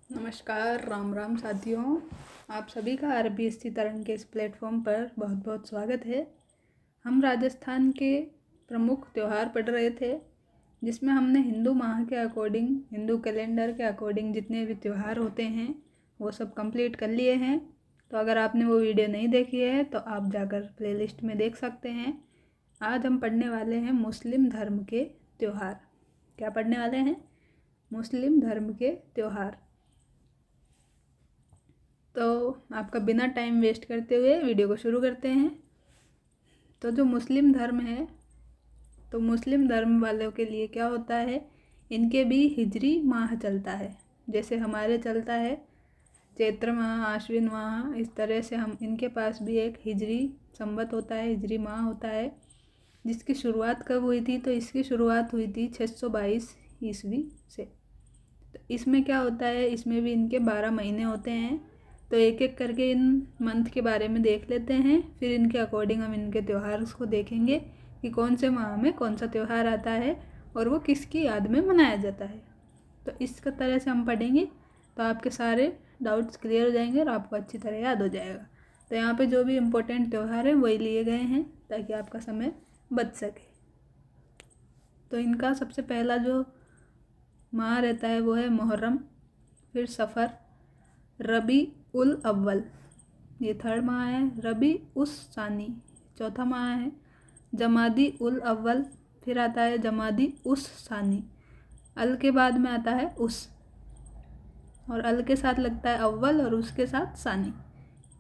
नमस्कार, राम राम साथियों। आप सभी का RBSC तरंग के इस प्लेटफॉर्म पर बहुत बहुत स्वागत है। हम राजस्थान के प्रमुख त्यौहार पढ़ रहे थे, जिसमें हमने हिंदू माह के अकॉर्डिंग, हिंदू कैलेंडर के अकॉर्डिंग जितने भी त्यौहार होते हैं वो सब कंप्लीट कर लिए हैं। तो अगर आपने वो वीडियो नहीं देखी है तो आप जाकर प्लेलिस्ट में देख सकते हैं। आज हम पढ़ने वाले हैं मुस्लिम धर्म के त्यौहार। क्या पढ़ने वाले हैं? मुस्लिम धर्म के त्यौहार। तो आपका बिना टाइम वेस्ट करते हुए वीडियो को शुरू करते हैं। तो जो मुस्लिम धर्म है, तो मुस्लिम धर्म वालों के लिए क्या होता है, इनके भी हिजरी माह चलता है। जैसे हमारे चलता है चैत्र माह, आश्विन माह, इस तरह से हम इनके पास भी एक हिजरी संवत होता है, हिजरी माह होता है, जिसकी शुरुआत कब हुई थी? तो इसकी शुरुआत हुई थी 622 ईस्वी से। तो इसमें क्या होता है, इसमें भी इनके 12 महीने होते हैं। तो एक एक करके इन मंथ के बारे में देख लेते हैं, फिर इनके अकॉर्डिंग हम इनके त्यौहार को देखेंगे कि कौन से माह में कौन सा त्यौहार आता है और वो किसकी याद में मनाया जाता है। तो इस तरह से हम पढ़ेंगे तो आपके सारे डाउट्स क्लियर हो जाएंगे और आपको अच्छी तरह याद हो जाएगा। तो यहाँ पे जो भी इम्पोर्टेंट त्यौहार हैं वही लिए गए हैं ताकि आपका समय बच सके। तो इनका सबसे पहला जो माह रहता है वो है मुहर्रम, फिर सफ़र, रबी उल अव्वल, ये थर्ड माह है, रबी उस सानी चौथा माह है, जमादी उल अव्वल, फिर आता है जमादी उस सानी, अल के बाद में आता है उस, और अल के साथ लगता है अव्वल और उसके साथ सानी।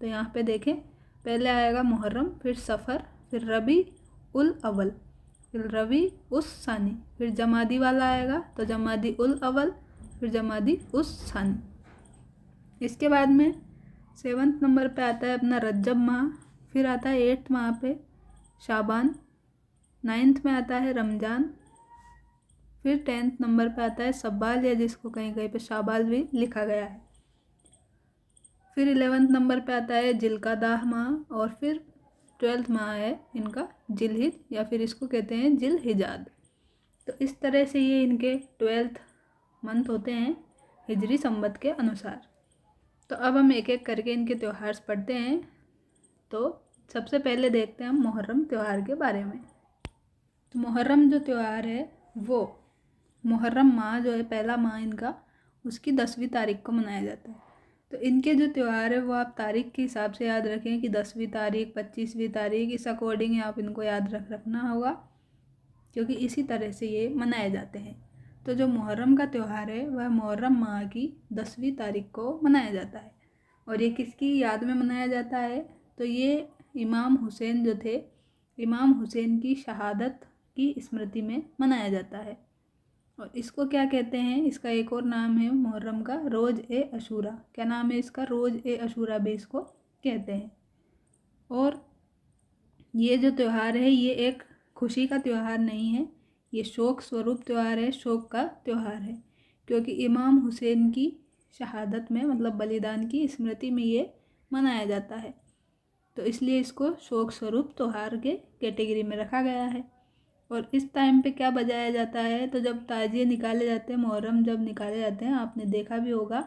तो यहाँ पे देखें, पहले आएगा मुहर्रम, फिर सफ़र, फिर रबी उल अव्वल, फिर रबी उस सानी, फिर जमादी वाला आएगा तो जमादी उल अव्वल, फिर जमादी उस सानी। इसके बाद में 7th नंबर पे आता है अपना रज्जब माह, फिर आता है 8th माह पे शाबान, 9th में आता है रमज़ान, फिर 10th नंबर पे आता है सब्बाल, या जिसको कहीं कहीं पे शाबाल भी लिखा गया है। फिर 11th नंबर पे आता है जिलकादाह माह, और फिर 12th माह है इनका जिलहिज, या फिर इसको कहते हैं जिलहिजाद। तो इस तरह से ये इनके 12th मंथ होते हैं हिजरी संवत के अनुसार। तो अब हम एक एक करके इनके त्यौहार पढ़ते हैं। तो सबसे पहले देखते हैं हम मुहर्रम त्यौहार के बारे में। तो मुहर्रम जो त्यौहार है वो मुहर्रम माह जो है, पहला माह इनका, उसकी 10वीं तारीख को मनाया जाता है। तो इनके जो त्यौहार है वो आप तारीख के हिसाब से याद रखें कि 10वीं तारीख, 25वीं तारीख, इस अकॉर्डिंग आप इनको याद रखना होगा, क्योंकि इसी तरह से ये मनाए जाते हैं। तो जो मुहर्रम का त्यौहार है वह मुहर्रम माह की 10वीं तारीख को मनाया जाता है। और ये किसकी याद में मनाया जाता है? तो ये इमाम हुसैन जो थे, इमाम हुसैन की शहादत की स्मृति में मनाया जाता है। और इसको क्या कहते हैं? इसका एक और नाम है मुहर्रम का, रोज़ ए अशूरा। क्या नाम है इसका? रोज़ ए अशूरा भी इसको कहते हैं। और ये जो त्यौहार है ये एक खुशी का त्यौहार नहीं है, ये शोक स्वरूप त्यौहार है, शोक का त्यौहार है, क्योंकि इमाम हुसैन की शहादत में, मतलब बलिदान की स्मृति में ये मनाया जाता है। तो इसलिए इसको शोक स्वरूप त्यौहार के कैटेगरी में रखा गया है। और इस टाइम पे क्या बजाया जाता है? तो जब ताजिए निकाले जाते हैं, मुहर्रम जब निकाले जाते हैं, आपने देखा भी होगा,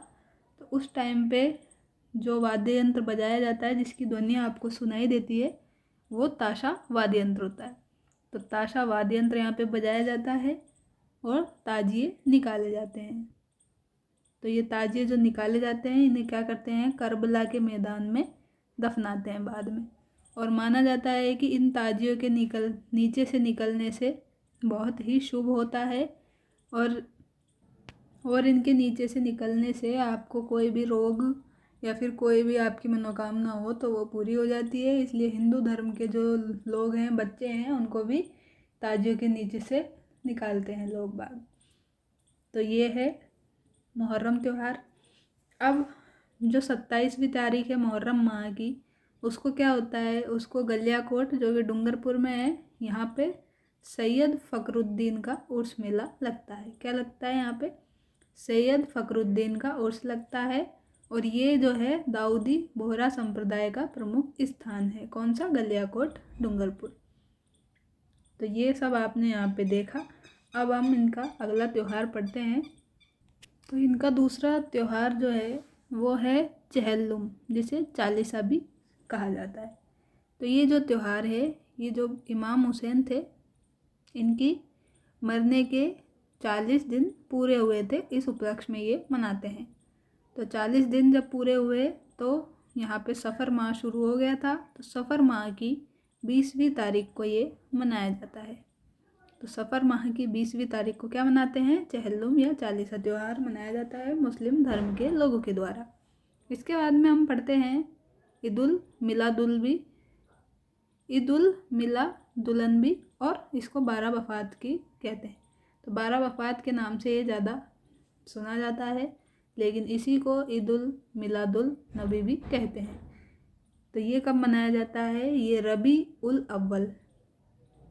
तो उस टाइम पे जो वाद्य यंत्र बजाया जाता है जिसकी ध्वनि आपको सुनाई देती है वो ताशा वाद्य यंत्र होता है। तो ताशा वाद्य यंत्र यहाँ पे बजाया जाता है और ताजिए निकाले जाते हैं। तो ये ताजिए जो निकाले जाते हैं इन्हें क्या करते हैं? करबला के मैदान में दफनाते हैं बाद में। और माना जाता है कि इन ताजियों के नीचे से निकलने से बहुत ही शुभ होता है, और इनके नीचे से निकलने से आपको कोई भी रोग या फिर कोई भी आपकी मनोकामना हो तो वो पूरी हो जाती है। इसलिए हिंदू धर्म के जो लोग हैं, बच्चे हैं, उनको भी ताजियों के नीचे से निकालते हैं लोग बाग। तो ये है मुहर्रम त्यौहार। अब जो 27वीं तारीख है मुहर्रम माह की, उसको क्या होता है? उसको गलियाकोट जो कि डूंगरपुर में है, यहाँ पे सैयद फ़खरुद्दीन का उर्स मेला लगता है। क्या लगता है यहाँ पे? सैयद फ़खरुद्दीन का उर्स लगता है। और ये जो है दाऊदी बोहरा संप्रदाय का प्रमुख स्थान है। कौन सा? गलियाकोट डूंगरपुर। तो ये सब आपने यहाँ पे देखा। अब हम इनका अगला त्यौहार पढ़ते हैं। तो इनका दूसरा त्यौहार जो है वो है चहल्लुम, जिसे चालीसा भी कहा जाता है। तो ये जो त्यौहार है, ये जो इमाम हुसैन थे, इनकी मरने के 40 दिन पूरे हुए थे, इस उपलक्ष्य में ये मनाते हैं। तो 40 दिन जब पूरे हुए तो यहाँ पे सफ़र माह शुरू हो गया था। तो सफ़र माह की 20वीं तारीख को ये मनाया जाता है। तो सफ़र माह की 20वीं तारीख को क्या मनाते हैं? चहल्लुम या चालीसा त्यौहार मनाया जाता है मुस्लिम धर्म के लोगों के द्वारा। इसके बाद में हम पढ़ते हैं ईदुल मिलादुलन भी, और इसको 12 वफ़ात की कहते हैं। तो 12 वफ़ात के नाम से ये ज़्यादा सुना जाता है, लेकिन इसी को ईदुल मिलादुल नबी भी कहते हैं। तो ये कब मनाया जाता है? ये रबी उल अव्वल,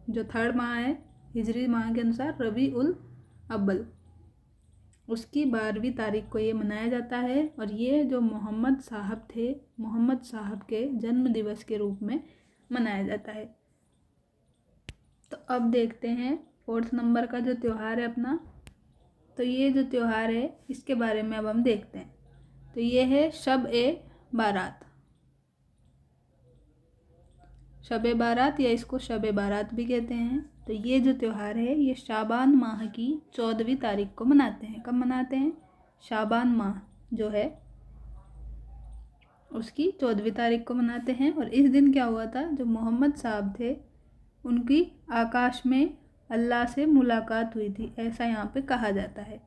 जो 3rd माह है हिजरी माह के अनुसार, रबी उल अव्वल, उसकी 12वीं तारीख को ये मनाया जाता है। और ये जो मोहम्मद साहब थे, मोहम्मद साहब के जन्म दिवस के रूप में मनाया जाता है। तो अब देखते हैं 4th नंबर का जो त्यौहार है अपना। तो ये जो त्यौहार है इसके बारे में अब हम देखते हैं। तो ये है शब-ए-बारात। शब-ए-बारात या इसको शब-ए-बारात भी कहते हैं। तो ये जो त्यौहार है ये शाबान माह की 14वीं तारीख को मनाते हैं। कब मनाते हैं? शाबान माह जो है उसकी 14वीं तारीख को मनाते हैं। और इस दिन क्या हुआ था? जो मोहम्मद साहब थे उनकी आकाश में अल्लाह से मुलाकात हुई थी, ऐसा यहाँ पे कहा जाता है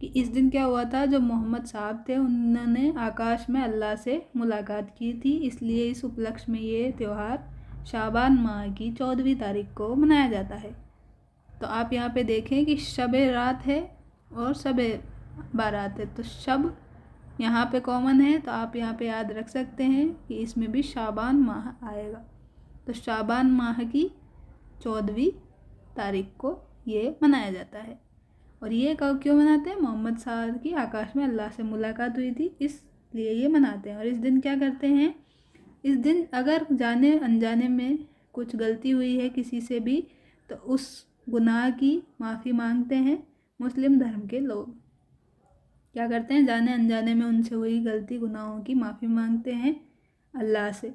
कि इस दिन क्या हुआ था? जो मोहम्मद साहब थे उन्होंने आकाश में अल्लाह से मुलाकात की थी, इसलिए इस उपलक्ष्य में ये त्यौहार शाबान माह की 14वीं तारीख को मनाया जाता है। तो आप यहाँ पे देखें कि शब-ए-रात है और शब-ए-बारात है। तो शब यहाँ पे कॉमन है, तो आप यहाँ पे याद रख सकते हैं कि इसमें भी शाबान माह आएगा। तो शाबान माह की 14वीं तारीख को ये मनाया जाता है। और ये कब क्यों मनाते हैं? मोहम्मद साहब की आकाश में अल्लाह से मुलाकात हुई थी, इसलिए ये मनाते हैं। और इस दिन क्या करते हैं? इस दिन अगर जाने अनजाने में कुछ गलती हुई है किसी से भी, तो उस गुनाह की माफ़ी मांगते हैं। मुस्लिम धर्म के लोग क्या करते हैं? जाने अनजाने में उनसे हुई गलती गुनाहों की माफ़ी मांगते हैं अल्लाह से।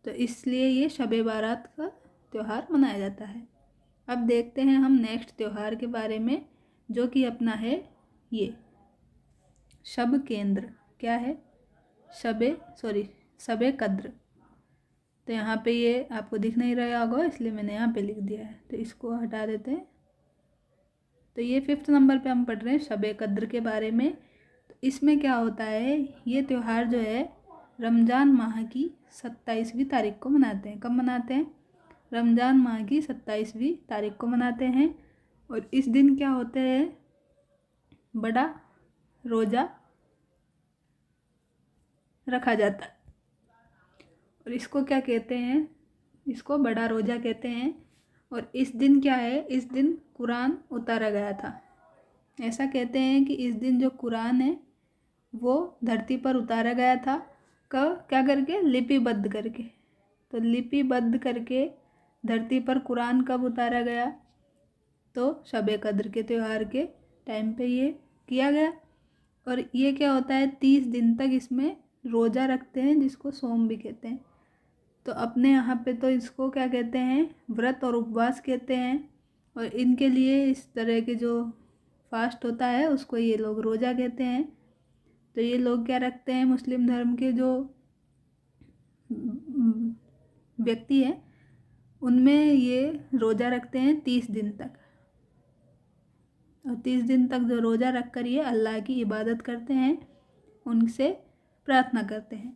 तो इसलिए ये शब-ए-बारात का त्यौहार मनाया जाता है। अब देखते हैं हम नेक्स्ट त्यौहार के बारे में, जो कि अपना है ये शब केंद्र। क्या है? शबे कद्र। तो यहाँ पे ये आपको दिख नहीं रहा होगा, इसलिए मैंने यहाँ पे लिख दिया है, तो इसको हटा देते हैं। तो ये 5th नंबर पे हम पढ़ रहे हैं शबे कद्र के बारे में। तो इसमें क्या होता है? ये त्यौहार जो है रमज़ान माह की 27वीं तारीख को मनाते हैं। कब मनाते हैं? रमज़ान माह की 27वीं तारीख को मनाते हैं। और इस दिन क्या होते हैं? बड़ा रोज़ा रखा जाता है। और इसको क्या कहते हैं? इसको बड़ा रोज़ा कहते हैं। और इस दिन क्या है? इस दिन कुरान उतारा गया था। ऐसा कहते हैं कि इस दिन जो कुरान है वो धरती पर उतारा गया था। कब? क्या करके? लिपिबद्ध करके। तो लिपिबद्ध करके धरती पर कुरान कब उतारा गया? तो शब-ए कद्र के त्यौहार के टाइम पे ये किया गया। और ये क्या होता है? 30 दिन तक इसमें रोज़ा रखते हैं, जिसको सोम भी कहते हैं। तो अपने यहाँ पे तो इसको क्या कहते हैं? व्रत और उपवास कहते हैं। और इनके लिए इस तरह के जो फास्ट होता है उसको ये लोग रोज़ा कहते हैं। तो ये लोग क्या रखते हैं? मुस्लिम धर्म के जो व्यक्ति हैं उनमें ये रोज़ा रखते हैं 30 दिन तक। और 30 दिन तक जो रोज़ा रख कर ये अल्लाह की इबादत करते हैं, उनसे प्रार्थना करते हैं।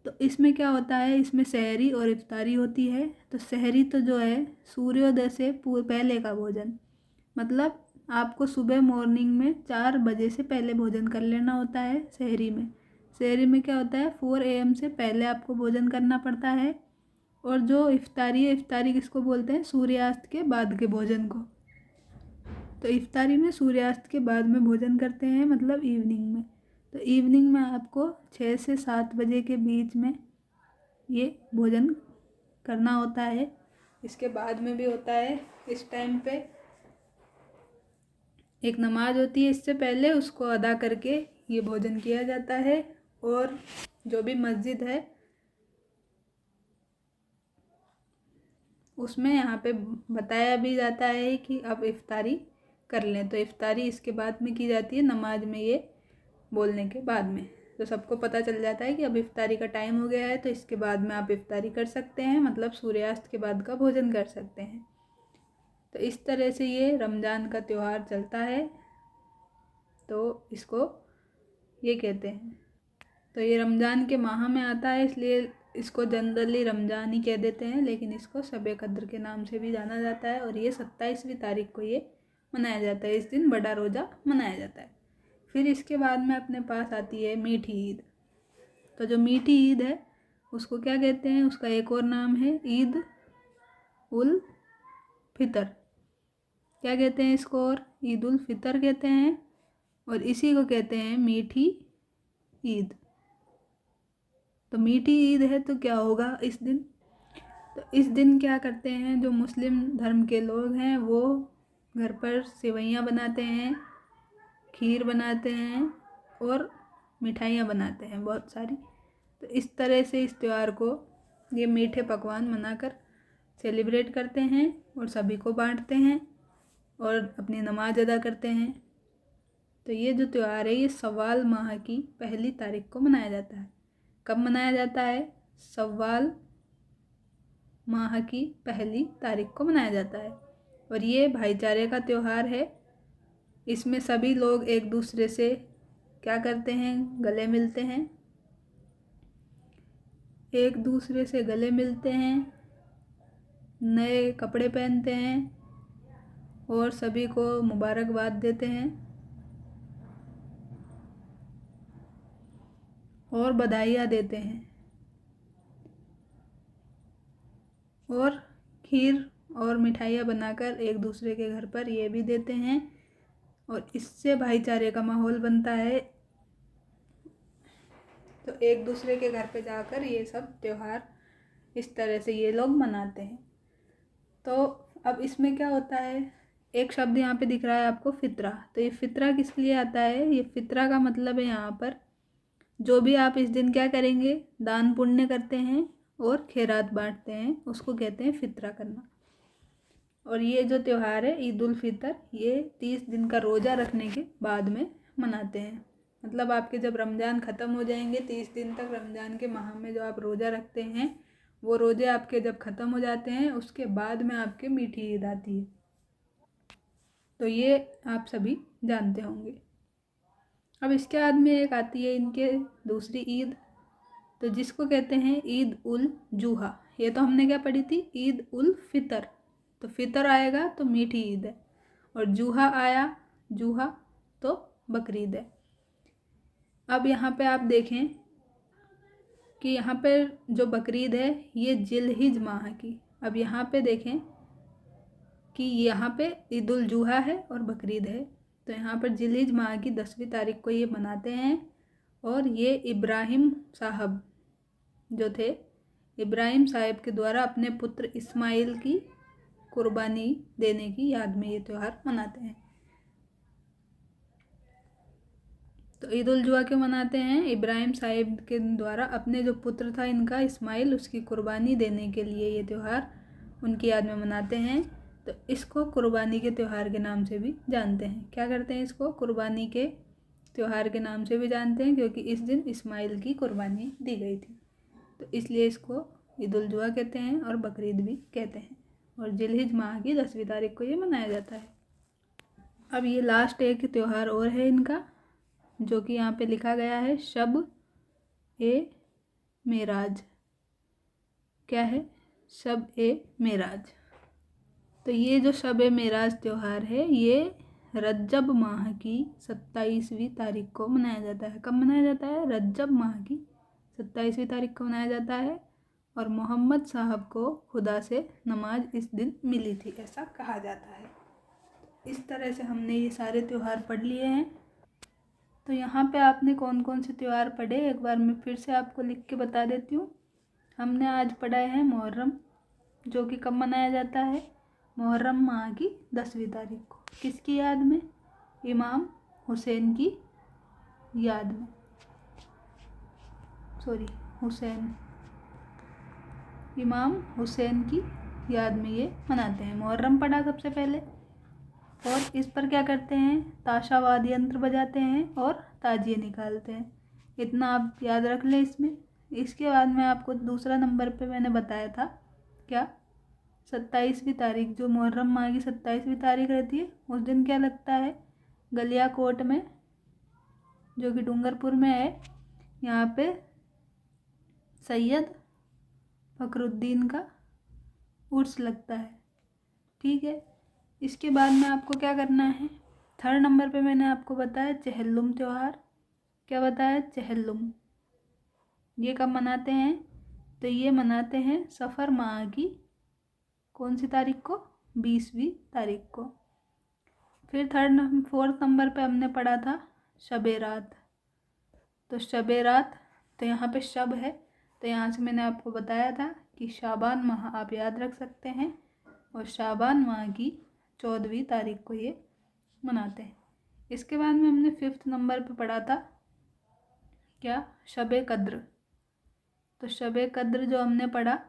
तो इसमें क्या होता है? इसमें सहरी और इफ्तारी होती है। तो सहरी तो जो है सूर्योदय से पहले का भोजन, मतलब आपको सुबह मॉर्निंग में 4 बजे से पहले भोजन कर लेना होता है। सहरी में क्या होता है? 4 AM से पहले आपको भोजन करना पड़ता है। और जो इफ्तारी है, इफ्तारी किसको बोलते हैं? सूर्यास्त के बाद के भोजन को। तो इफ्तारी में सूर्यास्त के बाद में भोजन करते हैं, मतलब इवनिंग में। तो इवनिंग में आपको 6 से 7 बजे के बीच में ये भोजन करना होता है। इसके बाद में भी होता है इस टाइम पे। एक नमाज होती है इससे पहले, उसको अदा करके ये भोजन किया जाता है। और जो भी मस्जिद है उसमें यहाँ पे बताया भी जाता है कि अब इफ्तारी कर लें। तो इफ्तारी इसके बाद में की जाती है, नमाज में ये बोलने के बाद में। तो सबको पता चल जाता है कि अब इफ्तारी का टाइम हो गया है, तो इसके बाद में आप इफ्तारी कर सकते हैं, मतलब सूर्यास्त के बाद का भोजन कर सकते हैं। तो इस तरह से ये रमज़ान का त्यौहार चलता है, तो इसको ये कहते हैं। तो ये रमज़ान के माह में आता है, इसलिए इसको जनरली रमज़ान ही कह देते हैं, लेकिन इसको शब कद्र के नाम से भी जाना जाता है। और ये 27वीं तारीख को ये मनाया जाता है। इस दिन बड़ा रोज़ा मनाया जाता है। फिर इसके बाद में अपने पास आती है मीठी ईद। तो जो मीठी ईद है उसको क्या कहते हैं, उसका एक और नाम है ईद उल फितर। क्या कहते हैं इसको, और ईद उल फितर कहते हैं, और इसी को कहते हैं मीठी ईद। तो मीठी ईद है तो क्या होगा इस दिन, तो इस दिन क्या करते हैं, जो मुस्लिम धर्म के लोग हैं वो घर पर सेवइयाँ बनाते हैं, खीर बनाते हैं और मिठाइयाँ बनाते हैं बहुत सारी। तो इस तरह से इस त्यौहार को ये मीठे पकवान बनाकर सेलिब्रेट करते हैं और सभी को बांटते हैं और अपनी नमाज अदा करते हैं। तो ये जो त्यौहार है ये सव्वाल माह की पहली तारीख को मनाया जाता है। कब मनाया जाता है, सव्वाल माह की पहली तारीख को मनाया जाता है। और ये भाईचारे का त्यौहार है। इसमें सभी लोग एक दूसरे से क्या करते हैं, गले मिलते हैं, एक दूसरे से गले मिलते हैं, नए कपड़े पहनते हैं और सभी को मुबारकबाद देते हैं और बधाइयाँ देते हैं। और खीर और मिठाइयाँ बनाकर एक दूसरे के घर पर ये भी देते हैं और इससे भाईचारे का माहौल बनता है। तो एक दूसरे के घर पे जाकर ये सब त्यौहार इस तरह से ये लोग मनाते हैं। तो अब इसमें क्या होता है, एक शब्द यहाँ पे दिख रहा है आपको, फितरा। तो ये फितरा किस लिए आता है, ये फितरा का मतलब है यहाँ पर जो भी आप इस दिन क्या करेंगे, दान पुण्य करते हैं और खैरात बांटते हैं, उसको कहते हैं फितरा करना। और ये जो त्यौहार है ईद उल फितर, ये 30 दिन का रोज़ा रखने के बाद में मनाते हैं। मतलब आपके जब रमज़ान ख़त्म हो जाएंगे, 30 दिन तक रमज़ान के माह में जो आप रोज़ा रखते हैं वो रोज़े आपके जब ख़त्म हो जाते हैं उसके बाद में आपके मीठी ईद आती है। तो ये आप सभी जानते होंगे। अब इसके बाद में एक आती है इनके दूसरी ईद, तो जिसको कहते हैं ईद उल जुहा। ये तो हमने क्या पढ़ी थी, ईद उल फितर। तो फितर आएगा तो मीठी ईद है, और जूहा आया, जूहा तो बकरीद है। अब यहाँ पे आप देखें कि यहाँ पर जो बकरीद है ये जिलहिज माह की, अब यहाँ पे देखें कि यहाँ पे ईद उल जुहा है और बकरीद है। तो यहाँ पर जिलहिज माह की 10वीं तारीख को ये मनाते हैं। और ये इब्राहिम साहब जो थे, इब्राहिम साहब के द्वारा अपने पुत्र इस्माइल की कुर्बानी देने की याद में ये त्यौहार मनाते हैं। तो ईद उल जुहा क्यों मनाते हैं, इब्राहिम साहब के द्वारा अपने जो पुत्र था इनका इस्माइल, उसकी कुर्बानी देने के लिए ये त्यौहार उनकी याद में मनाते हैं। तो इसको कुर्बानी के त्यौहार के नाम से भी जानते हैं। क्या करते हैं, इसको कुर्बानी के त्यौहार के नाम से भी जानते हैं, क्योंकि इस दिन इस्माइल की कुर्बानी दी गई थी। तो इसलिए इसको ईद उल जुहा कहते हैं और बकरीद भी कहते हैं। और जिलहिज माह की 10वीं तारीख को ये मनाया जाता है। अब ये लास्ट एक त्यौहार और है इनका, जो कि यहाँ पे लिखा गया है शब ए मेराज। क्या है, शब ए मेराज। तो ये जो शब ए मेराज त्यौहार है ये रज्जब माह की 27वीं तारीख को मनाया जाता है। कब मनाया जाता है, रज्जब माह की 27वीं तारीख को मनाया जाता है। और मोहम्मद साहब को खुदा से नमाज इस दिन मिली थी, ऐसा कहा जाता है। इस तरह से हमने ये सारे त्यौहार पढ़ लिए हैं। तो यहाँ पे आपने कौन कौन से त्यौहार पढ़े, एक बार मैं फिर से आपको लिख के बता देती हूँ। हमने आज पढ़ा है मुहर्रम, जो कि कब मनाया जाता है, मुहर्रम माह की 10वीं तारीख को। किसकी याद में, इमाम हुसैन की याद में, इमाम हुसैन की याद में ये मनाते हैं। मुहर्रम पढ़ा सबसे पहले, और इस पर क्या करते हैं, ताशा वाद्य यंत्र बजाते हैं और ताजिए निकालते हैं। इतना आप याद रख लें इसमें। इसके बाद में आपको दूसरा नंबर पे मैंने बताया था क्या, 27वीं तारीख, जो मुहर्रम माह की 27वीं तारीख रहती है, उस दिन क्या लगता है, गलियाकोट में, जो कि डूंगरपुर में है, यहाँ पे सैयद फखरुद्दीन का उर्स लगता है। ठीक है। इसके बाद में आपको क्या करना है, थर्ड नंबर पे मैंने आपको बताया चहल्लुम त्यौहार। क्या बताया, चहल्लुम। ये कब मनाते हैं, तो ये मनाते हैं सफ़र माह की कौन सी तारीख को, 20वीं तारीख को। फिर फोर्थ नंबर पे हमने पढ़ा था शबे रात। तो शबे रात, तो यहाँ पे शब है, तो यहाँ से मैंने आपको बताया था कि शाबान माह आप याद रख सकते हैं, और शाबान माह की 14वीं तारीख को ये मनाते हैं। इसके बाद में हमने फिफ्थ नंबर पे पढ़ा था क्या, शबे कद्र। तो शबे कद्र जो हमने पढ़ा,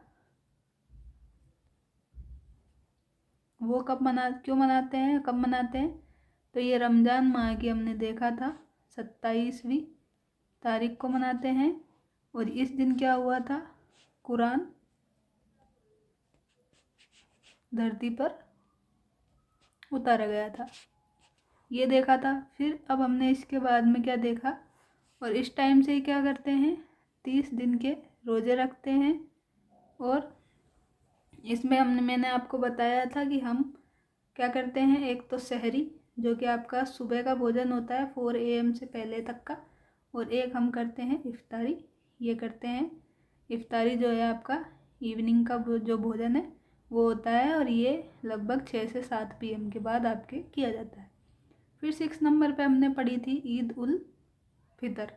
वो क्यों मनाते हैं, कब मनाते हैं, तो ये रमज़ान माह की हमने देखा था 27वीं तारीख को मनाते हैं। और इस दिन क्या हुआ था, कुरान धरती पर उतारा गया था, ये देखा था। फिर अब हमने इसके बाद में क्या देखा, और इस टाइम से ही क्या करते हैं, 30 दिन के रोज़े रखते हैं। और इसमें मैंने आपको बताया था कि हम क्या करते हैं, एक तो सहरी, जो कि आपका सुबह का भोजन होता है 4 AM से पहले तक का, और एक हम करते हैं इफ्तारी। ये करते हैं इफ्तारी, जो है आपका इवनिंग का जो भोजन है वो होता है, और ये लगभग 6 से 7 PM के बाद आपके किया जाता है। फिर 6 नंबर पे हमने पढ़ी थी ईद उल फितर।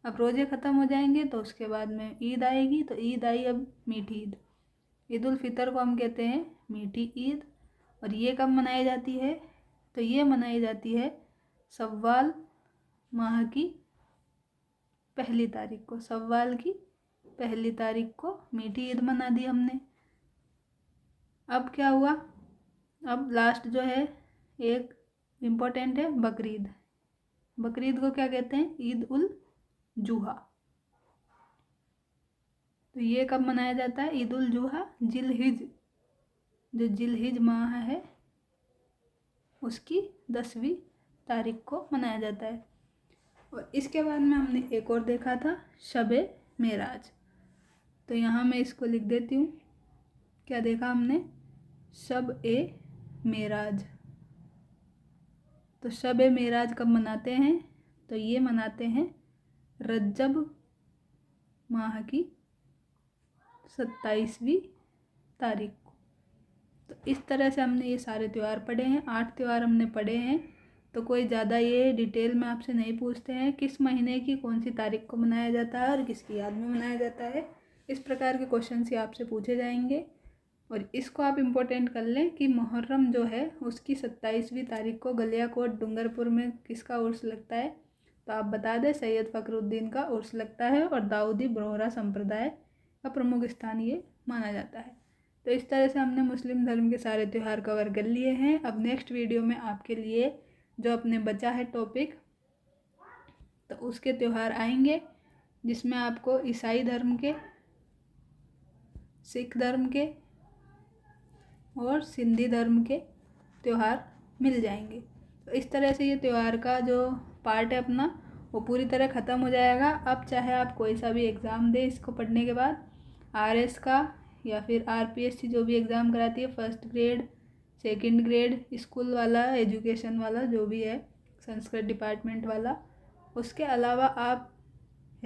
अब रोज़े ख़त्म हो जाएंगे तो उसके बाद में ईद आएगी, तो ईद आई अब मीठी ईद। ईद उल फितर को हम कहते हैं मीठी ईद। और ये कब मनाई जाती है, तो ये मनाई जाती है सव्वाल माह की पहली तारीख को। सव्वाल की पहली तारीख को मीठी ईद मना दी हमने। अब क्या हुआ, अब लास्ट जो है एक इम्पोर्टेंट है बकरीद। बकरीद को क्या कहते हैं, ईद उल जुहा। तो ये कब मनाया जाता है, ईद उल जुहा जिलहिज, जो जिलहिज माह है उसकी 10वीं तारीख को मनाया जाता है। और इसके बाद में हमने एक और देखा था शबे मेराज। तो यहाँ मैं इसको लिख देती हूँ, क्या देखा हमने, शब ए मेराज। तो शब ए मेराज कब मनाते हैं, तो ये मनाते हैं रज्जब माह की 27वीं तारीख को। तो इस तरह से हमने ये सारे त्यौहार पढ़े हैं, 8 त्यौहार हमने पढ़े हैं। तो कोई ज़्यादा ये डिटेल में आपसे नहीं पूछते हैं किस महीने की कौन सी तारीख को मनाया जाता है और किसकी याद में मनाया जाता है। इस प्रकार के क्वेश्चन ही आपसे पूछे जाएंगे। और इसको आप इम्पोर्टेंट कर लें कि मुहर्रम जो है उसकी 27वीं तारीख को गलियाकोट डूंगरपुर में किसका उर्स लगता है, तो आप बता दें सैयद फखरुद्दीन का उर्स लगता है, और दाऊदी बोहरा संप्रदाय का प्रमुख स्थान ये माना जाता है। तो इस तरह से हमने मुस्लिम धर्म के सारे त्यौहार कवर कर लिए हैं। अब नेक्स्ट वीडियो में आपके लिए जो अपने बचा है टॉपिक, तो उसके त्यौहार आएंगे, जिसमें आपको ईसाई धर्म के, सिख धर्म के और सिंधी धर्म के त्यौहार मिल जाएंगे। तो इस तरह से ये त्यौहार का जो पार्ट है अपना वो पूरी तरह ख़त्म हो जाएगा। अब चाहे आप कोई सा भी एग्ज़ाम दें इसको पढ़ने के बाद, RS का या फिर RPSC जो भी एग्ज़ाम कराती है, first grade, second grade, school वाला, एजुकेशन वाला जो भी है, संस्कृत डिपार्टमेंट वाला, उसके अलावा आप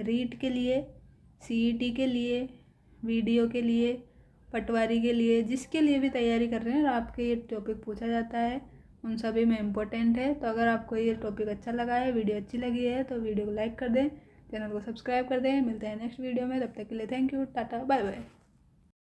रीट के लिए, CET के लिए, वीडियो के लिए, पटवारी के लिए, जिसके लिए भी तैयारी कर रहे हैं और आपके ये टॉपिक पूछा जाता है, उन सभी में इम्पोर्टेंट है। तो अगर आपको ये टॉपिक अच्छा लगा है, वीडियो अच्छी लगी है, तो वीडियो को लाइक कर दें, चैनल को सब्सक्राइब कर दें। मिलते हैं नेक्स्ट वीडियो में, तब तक के लिए thank you, tata, bye bye.